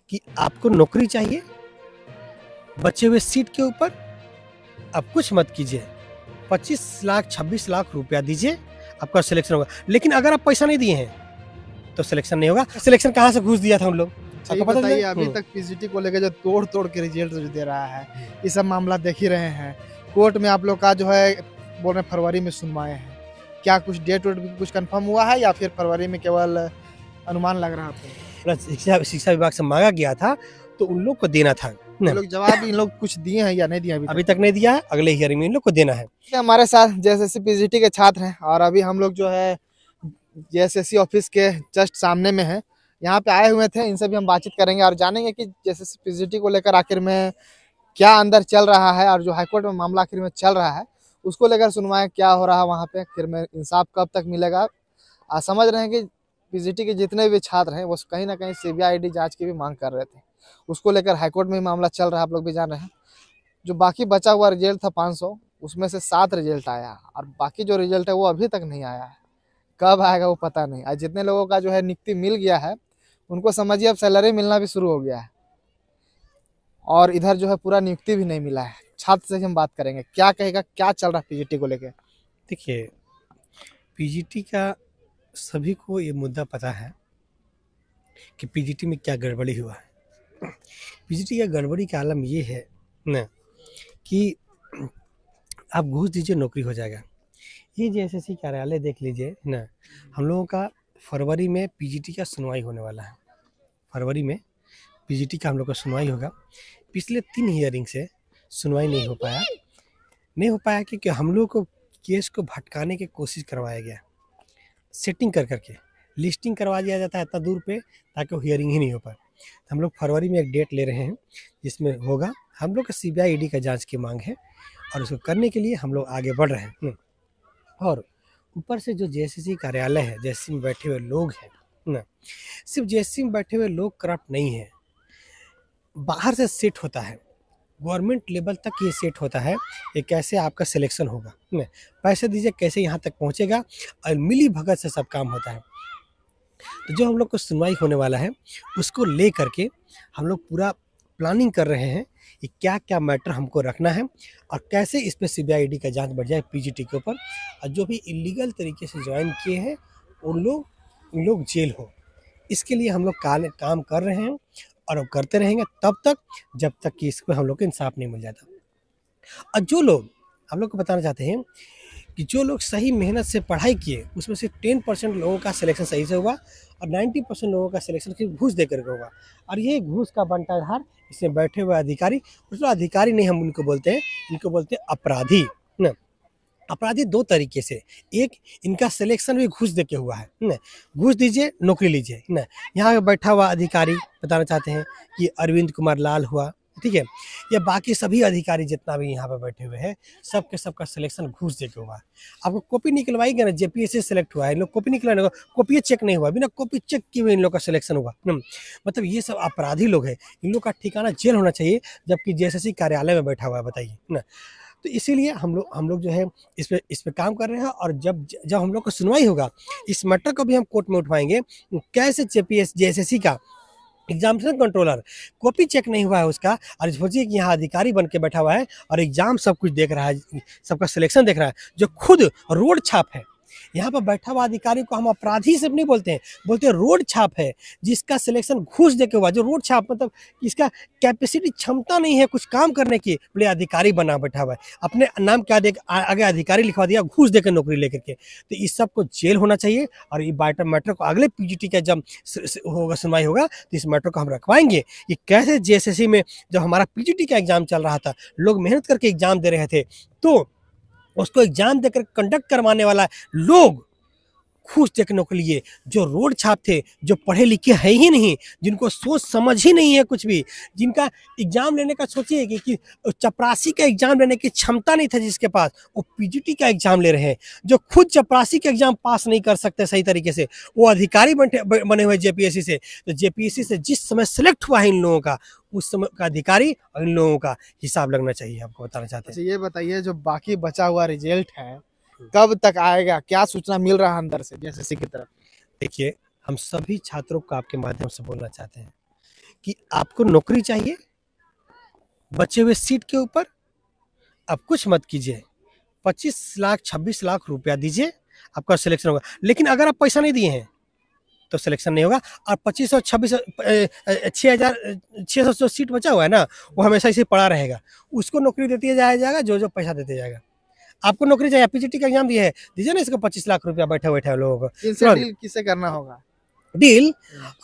कि आपको नौकरी चाहिए, बचे हुए सीट के ऊपर आप कुछ मत कीजिए, 25 लाख 26 लाख रुपया दीजिए, आपका सिलेक्शन होगा। लेकिन अगर आप पैसा नहीं दिए हैं तो सिलेक्शन नहीं होगा। सिलेक्शन कहाँ से घूस दिया था हम लोग, सही आपको पता बताइए, चला? अभी तक पीजीटी को लेकर जो तोड़ के रिजल्ट जो दे रहा है, ये सब मामला देख ही रहे हैं। कोर्ट में आप लोग का जो है बोल रहे फरवरी में सुनवाएं हैं, क्या कुछ डेट वेट भी कुछ कंफर्म हुआ है या फिर फरवरी में केवल अनुमान लग रहा था? शिक्षा विभाग से मांगा गया था तो उन लोग को देना था। ये लोग जवाब इन लोग कुछ दिए हैं या नहीं दिए अभी तक नहीं दिया है, अगले हियरिंग में इन लोग को देना है। हमारे साथ जेएसएससी पीजीटी के छात्र हैं और अभी हम लोग जो है जेएसएससी ऑफिस के जस्ट सामने में है, यहाँ पे आए हुए थे। इनसे भी हम बातचीत करेंगे और जानेंगे कि जेएसएससी पीजीटी को लेकर आखिर में क्या अंदर चल रहा है और जो हाईकोर्ट में मामला आखिर में चल रहा है उसको लेकर सुनवाएं क्या हो रहा है वहाँ पे, आखिर में इंसाफ कब तक मिलेगा। समझ रहे हैं कि पीजीटी के जितने भी छात्र हैं वो कहीं ना कहीं सीबीआईडी जांच की भी मांग कर रहे थे, उसको लेकर हाईकोर्ट में मामला चल रहा है, आप लोग भी जान रहे हैं। जो बाकी बचा हुआ रिजल्ट था 500, उसमें से 7 रिजल्ट आया और बाकी जो रिजल्ट है वो अभी तक नहीं आया है, कब आएगा वो पता नहीं। आज जितने लोगों का जो है नियुक्ति मिल गया है उनको समझिए अब सैलरी मिलना भी शुरू हो गया है और इधर जो है पूरा नियुक्ति भी नहीं मिला है। छात्र से हम बात करेंगे, क्या कहेगा, क्या चल रहा है पीजीटी को लेकर। देखिए, पीजीटी का सभी को ये मुद्दा पता है कि पीजीटी में क्या गड़बड़ी हुआ है। पीजीटी का गड़बड़ी का आलम ये है ना कि आप घूस दीजिए नौकरी हो जाएगा। ये जेएसएससी कार्यालय देख लीजिए ना, हम लोगों का फरवरी में पीजीटी का सुनवाई होने वाला है। फरवरी में पीजीटी का हम लोग का सुनवाई होगा। पिछले 3 हियरिंग से सुनवाई नहीं हो पाया क्योंकि हम लोग को केस को भटकाने की कोशिश करवाया गया, सेटिंग कर करके लिस्टिंग करवा दिया जाता है इतना दूर पे ताकि वो हियरिंग ही नहीं हो पाए। तो हम लोग फरवरी में एक डेट ले रहे हैं जिसमें होगा। हम लोग का सीबीआई ईडी का जांच की मांग है और उसको करने के लिए हम लोग आगे बढ़ रहे हैं। और ऊपर से जो जेएसएससी कार्यालय है, जेएसएससी में बैठे हुए लोग हैं ना, सिर्फ जेएसएससी में बैठे हुए लोग करप्ट नहीं है, बाहर से सेट होता है, गवर्नमेंट लेवल तक ये सेट होता है कि कैसे आपका सिलेक्शन होगा, पैसे दीजिए कैसे यहाँ तक पहुँचेगा और मिली भगत से सब काम होता है। तो जो हम लोग को सुनवाई होने वाला है उसको ले करके हम लोग पूरा प्लानिंग कर रहे हैं कि क्या क्या मैटर हमको रखना है और कैसे इस पर सीबीआईडी का जांच बढ़ जाए पीजीटी के ऊपर, और जो भी इलीगल तरीके से ज्वाइन किए हैं उन लोग जेल हो। इसके लिए हम लोग काम कर रहे हैं और अब करते रहेंगे तब तक जब तक कि इसको हम लोग को इंसाफ नहीं मिल जाता। और जो लोग हम लोग को बताना चाहते हैं कि जो लोग सही मेहनत से पढ़ाई किए उसमें से 10% लोगों का सिलेक्शन सही से हुआ और 90% लोगों का सिलेक्शन सिर्फ घूस देकर के होगा। और ये घूस का बंटाधार इसमें बैठे हुए अधिकारी, उसमें अधिकारी नहीं हम उनको बोलते हैं, इनको बोलते हैं अपराधी ना। अपराधी 2 तरीके से, एक इनका सिलेक्शन भी घूस देके हुआ है ना, घूस दीजिए नौकरी लीजिए ना। यहाँ पे बैठा हुआ अधिकारी बताना चाहते हैं कि अरविंद कुमार लाल हुआ, ठीक है, या बाकी सभी अधिकारी जितना भी यहाँ पे बैठे हुए हैं सबका सिलेक्शन घूस देके हुआ है। आपको कॉपी निकलवाएंगे ना, जेपीएससी सेलेक्ट हुआ है, इन लोग कॉपी निकलवाने, कॉपी चेक नहीं हुआ, बिना कॉपी चेक किए हुए इन लोग का सिलेक्शन हुआ। मतलब ये सब अपराधी लोग हैं, इन लोग का ठिकाना जेल होना चाहिए, जबकि जेएसएससी कार्यालय में बैठा हुआ है, बताइए ना। तो इसीलिए हम लोग जो है इस पे काम कर रहे हैं और जब हम लोग को सुनवाई होगा इस मैटर को भी हम कोर्ट में उठवाएंगे। कैसे जेएसएससी का एग्जामिनेशन कंट्रोलर कॉपी चेक नहीं हुआ है उसका, और सोचिए कि यहाँ अधिकारी बन के बैठा हुआ है और एग्जाम सब कुछ देख रहा है, सबका सिलेक्शन देख रहा है, जो खुद रोड छाप है। यहाँ पर बैठा हुआ अधिकारी को हम अपराधी से नहीं बोलते हैं, बोलते हैं रोड छाप है, जिसका सिलेक्शन घूस देके हुआ। जो रोड छाप मतलब इसका कैपेसिटी क्षमता नहीं है कुछ काम करने की, बोले अधिकारी बना बैठा हुआ है, अपने नाम क्या दे आगे अधिकारी लिखवा दिया, घूस देकर नौकरी लेकर के। तो इस सब को जेल होना चाहिए और ये मैटर को अगले पीजीटी का जब होगा सुनवाई होगा तो इस मैटर को हम रखवाएंगे कि कैसे जेएसएससी में जब हमारा पीजीटी का एग्जाम चल रहा था, लोग मेहनत करके एग्जाम दे रहे थे, तो उसको एग्जाम देकर कंडक्ट करवाने वाला लोग घूस देखने के लिए, जो रोड छाप थे, जो पढ़े लिखे है ही नहीं, जिनको सोच समझ ही नहीं है कुछ भी, जिनका एग्जाम लेने का सोचिए कि चपरासी का एग्जाम लेने की क्षमता नहीं था जिसके पास, वो पीजीटी का एग्जाम ले रहे हैं। जो खुद चपरासी का एग्जाम पास नहीं कर सकते सही तरीके से, वो अधिकारी बने हुए जेपीएससी से। तो जेपीएससी से जिस समय सेलेक्ट हुआ है इन लोगों का, उस समय का अधिकारी और इन लोगों का हिसाब लगना चाहिए, आपको बताना चाहते हैं। ये बताइए जो बाकी बचा हुआ रिजल्ट है कब तक आएगा, क्या सूचना मिल रहा है अंदर से जेएसएससी की तरफ? देखिए, हम सभी छात्रों को आपके माध्यम से बोलना चाहते हैं कि आपको नौकरी चाहिए बचे हुए सीट के ऊपर, आप कुछ मत कीजिए, 25 लाख 26 लाख रुपया दीजिए, आपका सिलेक्शन होगा। लेकिन अगर आप पैसा नहीं दिए हैं तो सिलेक्शन नहीं होगा। और 2500 26 6,600 जो सीट बचा हुआ है ना, वो हमेशा इसे पड़ा रहेगा, उसको नौकरी देती जाएगा जो जो पैसा देते जाएगा। आपको नौकरी चाहिए, पीजीटी का एग्जाम दिया है, दीजिए ना इसको 25 लाख रुपया बैठे बैठे लोगों को। इनसे डील किससे करना होगा? डील,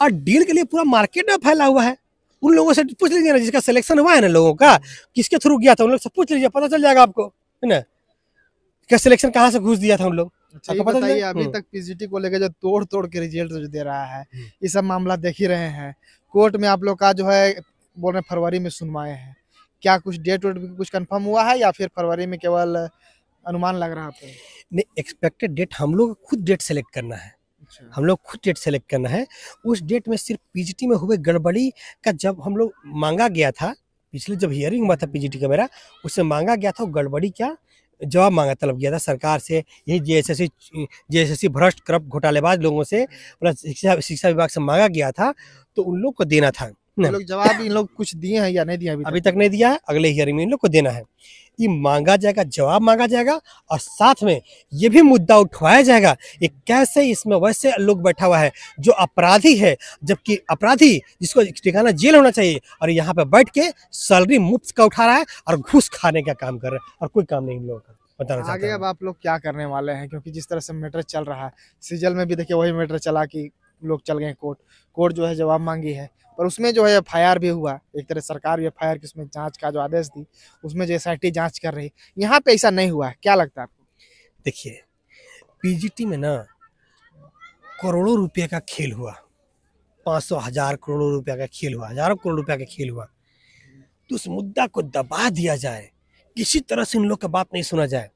और डील के लिए पूरा मार्केट में फैला हुआ है। उन लोगों से पूछ लीजिए ना जिसका सिलेक्शन हुआ है ना, लोगों का किसके थ्रू गया था, उन लोग से पूछ लीजिए, पता चल जाएगा आपको, है ना, क्या सिलेक्शन कहाँ से घुस दिया था उन लोग। अच्छा, ये बताइए अभी तक पीजीटी को लेकर जो तोड़ के रिजल्ट जो दे रहा है, ये सब मामला देख ही रहे हैं। कोर्ट में आप लोग का जो है बोल रहे फरवरी में सुनवाएं हैं, क्या कुछ डेट वेट कुछ कंफर्म हुआ है या फिर फरवरी में केवल अनुमान लग रहा है? नहीं, एक्सपेक्टेड डेट हम लोग खुद डेट सेलेक्ट करना है। अच्छा। हम लोग खुद डेट सेलेक्ट करना है। उस डेट में सिर्फ पीजीटी में हुए गड़बड़ी का जब हम लोग मांगा गया था, पिछले जब हियरिंग हुआ था पीजीटी का मेरा, उससे मांगा गया था गड़बड़ी क्या जवाब मांगा तलब किया था सरकार से, यही जेएसएससी भ्रष्ट करप्ट घोटालेबाज लोगों से प्लस शिक्षा विभाग से मांगा गया था, तो उन लोग को देना था। लोग जवाब इन लोग कुछ दिए हैं या नहीं दिया? अभी तक नहीं दिया है, अगले हियरिंग में इन लोग को देना है। ये मांगा जाएगा, जवाब मांगा जाएगा, और साथ में ये भी मुद्दा उठवाया जाएगा ये कैसे इसमें वैसे लोग बैठा हुआ है जो अपराधी है, जबकि अपराधी जिसको ठिकाना जेल होना चाहिए, और यहाँ पे बैठ के सैलरी मुफ्त का उठा रहा है और घूस खाने का काम कर रहा है, और कोई काम नहीं इन लोगों का। बताना आगे अब आप लोग क्या करने वाले हैं? क्योंकि जिस तरह से मैटर चल रहा है, सीजल में भी देखिए वही मैटर चला कि लोग चल गए कोर्ट जो है जवाब मांगी है, पर उसमें जो है एफआईआर भी हुआ, एक तरह सरकार भी एफआईआर की उसमें जांच का जो आदेश दी, उसमें जो एसआईटी जांच कर रही, यहाँ पे ऐसा नहीं हुआ है, क्या लगता है आपको? देखिए, पीजीटी में ना करोड़ों रुपए का खेल हुआ, 500 हजार करोड़ों रुपया का खेल हुआ, हजारों करोड़ रुपया का खेल हुआ, तो उस मुद्दा को दबा दिया जाए, किसी तरह से इन लोग का बात नहीं सुना जाए,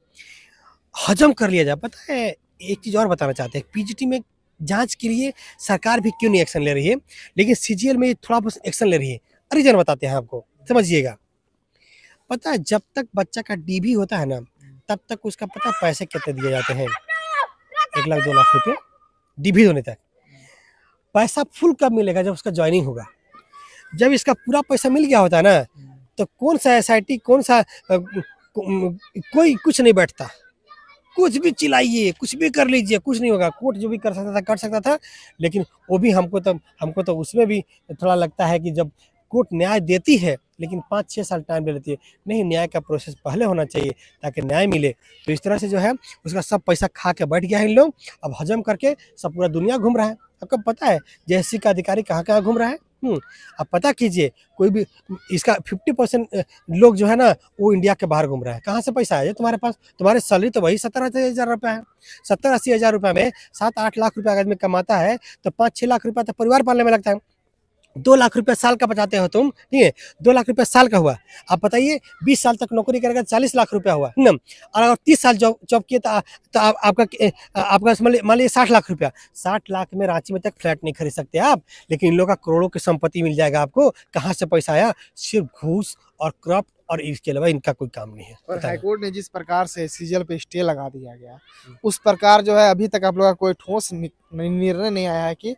हजम कर लिया जाए। पता है, एक चीज और बताना चाहते हैं, पीजीटी में जांच के लिए सरकार भी क्यों नहीं एक्शन ले रही है, लेकिन सीजीएल में थोड़ा बहुत एक्शन ले रही है। रीजन बताते हैं आपको, समझिएगा। पता है, जब तक बच्चा का डीबी होता है ना, तब तक उसका पता पैसे कितने दिए जाते हैं, 1 लाख 2 लाख रुपए डीबी होने तक। पैसा फुल कब मिलेगा? जब उसका ज्वाइनिंग होगा। जब इसका पूरा पैसा मिल गया होता है ना, तो कौन सा एसआईटी, कौन सा कोई कुछ नहीं बैठता, कुछ भी चिल्लाइए, कुछ भी कर लीजिए, कुछ नहीं होगा। कोर्ट जो भी कर सकता था, लेकिन वो भी हमको तो उसमें भी थोड़ा लगता है कि जब कोर्ट न्याय देती है, लेकिन 5-6 साल टाइम ले लेती है। नहीं, न्याय का प्रोसेस पहले होना चाहिए ताकि न्याय मिले। तो इस तरह से जो है उसका सब पैसा खा के बैठ गया है इन लोग, अब हजम करके सब पूरा दुनिया घूम रहा है। आपको पता है जेएससी का अधिकारी कहाँ कहाँ घूम रहा है? आप पता कीजिए, कोई भी इसका 50% लोग जो है ना, वो इंडिया के बाहर घूम रहा है। कहाँ से पैसा है तुम्हारे पास? तुम्हारे सैलरी तो वही 70-80 रुपया है। 70-80 हज़ार रुपये में 7-8 लाख रुपया आदमी कमाता है, तो 5-6 लाख रुपया तो परिवार पालने में लगता है। 2 लाख रुपया साल का बचाते हो तुम, ठीक है? 2 लाख रुपया साल का हुआ। आप बताइए, 20 साल तक नौकरी करेगा 40 लाख रुपया हुआ ना, और अगर 30 साल जॉब किए तो आपका मान लीजिए 60 लाख रुपया। 60 लाख में रांची में तक फ्लैट नहीं खरीद सकते आप, लेकिन इन लोगों का करोड़ों की संपत्ति मिल जाएगा आपको। कहाँ से पैसा आया? सिर्फ घूस और करप्ट, और इसके अलावा इनका कोई काम नहीं है। और हाईकोर्ट ने जिस प्रकार से सीजीएल पे स्टे लगा दिया गया, उस प्रकार जो है अभी तक आप लोग का कोई ठोस निर्णय नहीं आया है कि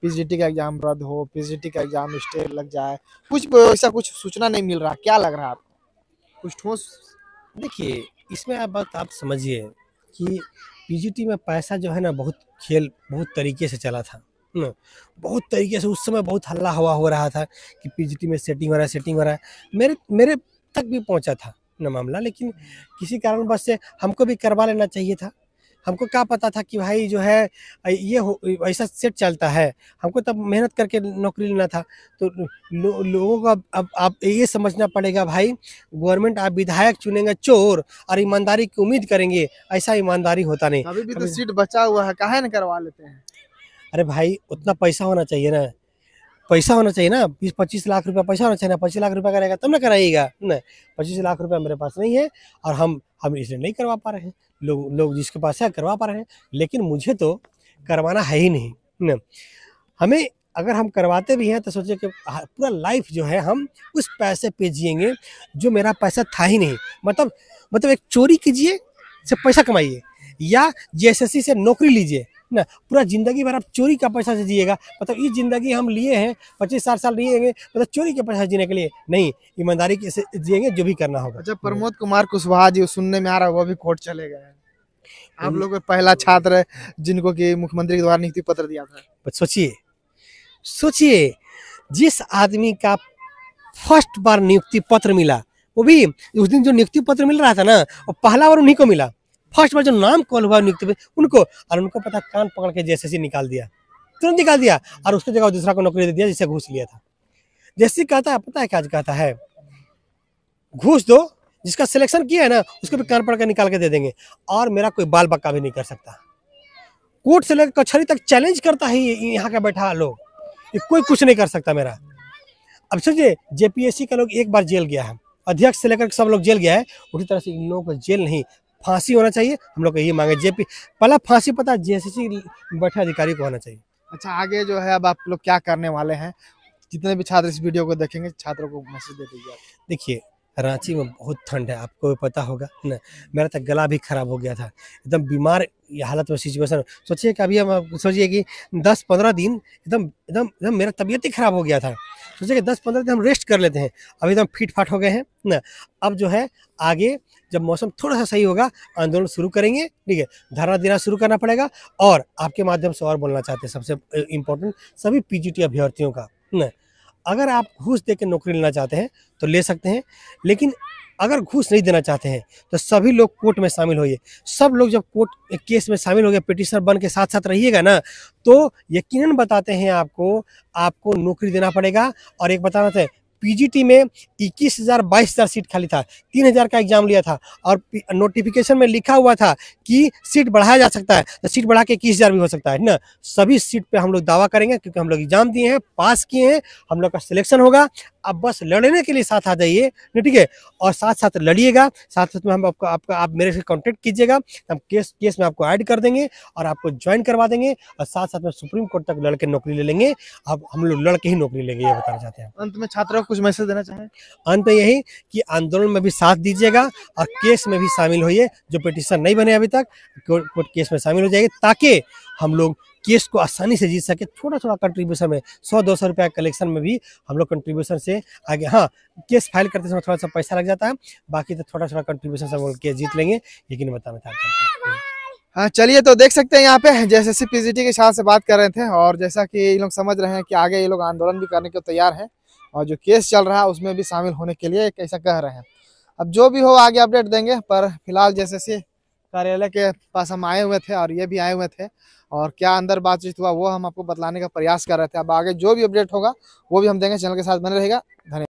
पीजीटी का एग्जाम रद्द हो, पीजीटी का एग्जाम स्टे लग जाए, कुछ ऐसा कुछ सूचना नहीं मिल रहा। क्या लग रहा है आपको कुछ ठोस? देखिए, इसमें आप समझिए कि पीजीटी में पैसा जो है ना, बहुत तरीके से चला था ना, बहुत तरीके से। उस समय बहुत हल्ला हवा हो रहा था कि पीजीटी में सेटिंग हो रहा है। मेरे तक भी पहुंचा था ना मामला, लेकिन किसी कारणवश से हमको भी करवा लेना चाहिए था। हमको क्या पता था कि भाई जो है ये ऐसा सेट चलता है। हमको तब मेहनत करके नौकरी लेना था। तो लोगों को अब आप ये समझना पड़ेगा भाई, गवर्नमेंट आप विधायक चुनेंगे चोर और ईमानदारी की उम्मीद करेंगे, ऐसा ईमानदारी होता नहीं। अभी भी तो सीट बचा हुआ है, काहे न करवा लेते हैं? अरे भाई, उतना पैसा होना चाहिए ना, पैसा होना चाहिए ना, 20-25 लाख रुपया पैसा होना चाहिए ना। 25 लाख रुपया करेगा तब ना कराइएगा ना। 25 लाख रुपया मेरे पास नहीं है, और हम इसलिए नहीं करवा पा रहे हैं। लोग जिसके पास है करवा पा रहे हैं, लेकिन मुझे तो करवाना है ही नहीं ना। हमें अगर हम करवाते भी हैं तो सोचिए कि पूरा लाइफ जो है हम उस पैसे पे जिएंगे जो मेरा पैसा था ही नहीं। मतलब एक चोरी कीजिए से पैसा कमाइए, या जेएसएससी से नौकरी लीजिए, ना, पूरा ज़िंदगी भर आप चोरी का पैसा से जिएगा, मतलब ये ज़िंदगी हम लिए हैं, 25-60 साल जिएंगे, मतलब चोरी के पैसा जीने के लिए नहीं, ईमानदारी के से जिएंगे, जो भी करना होगा। अच्छा, प्रमोद कुमार कुशवाहा जी सुनने में आ रहा है वो भी कोर्ट चले गए हैं। आप लोग के पहला छात्र है जिनको कि मुख्यमंत्री के द्वारा नियुक्ति पत्र दिया था। बस सोचिए, सोचिए, जिस आदमी का फर्स्ट बार नियुक्ति पत्र मिला, वो भी उस दिन जो नियुक्ति पत्र मिल रहा था ना, वो पहला बार उन्हीं को मिला। फर्स्ट बार जो नाम कॉल हुआ नियुक्ति पे उनको, और उनको पता कान पकड़ के जेएसएससी निकाल दिया, तुरंत निकाल दिया, और उसकी जगह दूसरा को नौकरी दे दिया जिससे घूस लिया था। जैसे कहता है, पता है क्या कहता है, घूस दो, जिसका सिलेक्शन किया है ना उसको भी कान पकड़ के निकाल के दे देंगे, और मेरा कोई बाल बक्का भी नहीं कर सकता। कोर्ट से लेकर कचहरी तक चैलेंज करता है यहाँ का बैठा लोग, कोई कुछ नहीं कर सकता मेरा। अब सोचिए, जेपीएससी का लोग एक बार जेल गया है, अध्यक्ष से लेकर सब लोग जेल गया है, उसी तरह से इन लोगों को जेल नहीं, फांसी होना चाहिए। हम लोग को ये मांगे, जेपी पहला फांसी पता जेएसएससी बैठे अधिकारी को होना चाहिए। अच्छा, आगे जो है अब आप लोग क्या करने वाले हैं? जितने भी छात्र इस वीडियो को देखेंगे छात्रों को मैसेज दे दीजिए। देखिए, रांची में बहुत ठंड है, आपको भी पता होगा ना, मेरा तो गला भी खराब हो गया था, एकदम बीमार ये हालत में सिचुएशन। सोचिए कि अभी हम सोचिए कि 10-15 दिन एकदम एकदम एकदम मेरा तबीयत ही खराब हो गया था। सोचिए कि 10-15 दिन हम रेस्ट कर लेते हैं, अभी एकदम फिट फाट हो गए हैं ना। अब जो है आगे जब मौसम थोड़ा सा सही होगा, आंदोलन शुरू करेंगे, ठीक है, धरना देना शुरू करना पड़ेगा। और आपके माध्यम से और बोलना चाहते हैं, सबसे इम्पोर्टेंट सभी पीजीटी अभ्यर्थियों का ना, अगर आप घूस दे के नौकरी लेना चाहते हैं तो ले सकते हैं, लेकिन अगर घूस नहीं देना चाहते हैं तो सभी लोग कोर्ट में शामिल होइए। सब लोग जब कोर्ट केस में शामिल हो गए, पिटिशनर बन के साथ साथ रहिएगा ना, तो यकीनन बताते हैं आपको नौकरी देना पड़ेगा। और एक बताना था, पीजीटी में 21,000-22,000 सीट खाली था, 3,000 का एग्जाम लिया था, और नोटिफिकेशन में लिखा हुआ था कि सीट बढ़ाया जा सकता है, तो सीट बढ़ा के 21,000 भी हो सकता है ना। सभी सीट पे हम लोग दावा करेंगे, क्योंकि हम लोग एग्जाम दिए हैं, पास किए हैं, हम लोग का सिलेक्शन होगा। अब बस लड़ने के लिए साथ आ जाइए, ठीक है, और साथ साथ लड़िएगा, साथ साथ में हम आप मेरे से कॉन्टेक्ट कीजिएगा, हम केस में आपको ऐड कर देंगे और आपको ज्वाइन करवा देंगे, और साथ साथ में सुप्रीम कोर्ट तक लड़ के नौकरी ले लेंगे। अब हम लोग लड़ के ही नौकरी लेंगे, ये बताना चाहते हैं। अंत में छात्रों को कुछ मैसेज देना चाहें? अंत में यही कि आंदोलन में भी साथ दीजिएगा और केस में भी शामिल होइए, जो पिटिशन नहीं बने अभी तक, कोर्ट केस में शामिल हो जाएंगे, ताकि हम लोग केस को आसानी से जीत सके। थोड़ा थोड़ा कंट्रीब्यूशन में 100-200 रुपया कलेक्शन में भी हम लोग कंट्रीब्यूशन से आगे, हाँ, केस फाइल करते समय थोड़ा सा पैसा लग जाता है, बाकी तो थोड़ा थोड़ा कंट्रीब्यूशन से हम लोग केस जीत लेंगे, लेकिन बताना चाहते हैं। हाँ, चलिए, तो देख सकते हैं यहाँ पे जेएसएससी पीजीटी के छात्र से बात कर रहे थे, और जैसा कि ये लोग समझ रहे हैं कि आगे ये लोग आंदोलन भी करने को तैयार हैं, और जो केस चल रहा है उसमें भी शामिल होने के लिए ऐसा कह रहे हैं। अब जो भी हो आगे अपडेट देंगे, पर फिलहाल जेएसएससी कार्यालय के पास हम आए हुए थे और ये भी आए हुए थे, और क्या अंदर बातचीत हुआ वो हम आपको बतलाने का प्रयास कर रहे थे। अब आगे जो भी अपडेट होगा वो भी हम देंगे, चैनल के साथ बने रहेगा। धन्यवाद।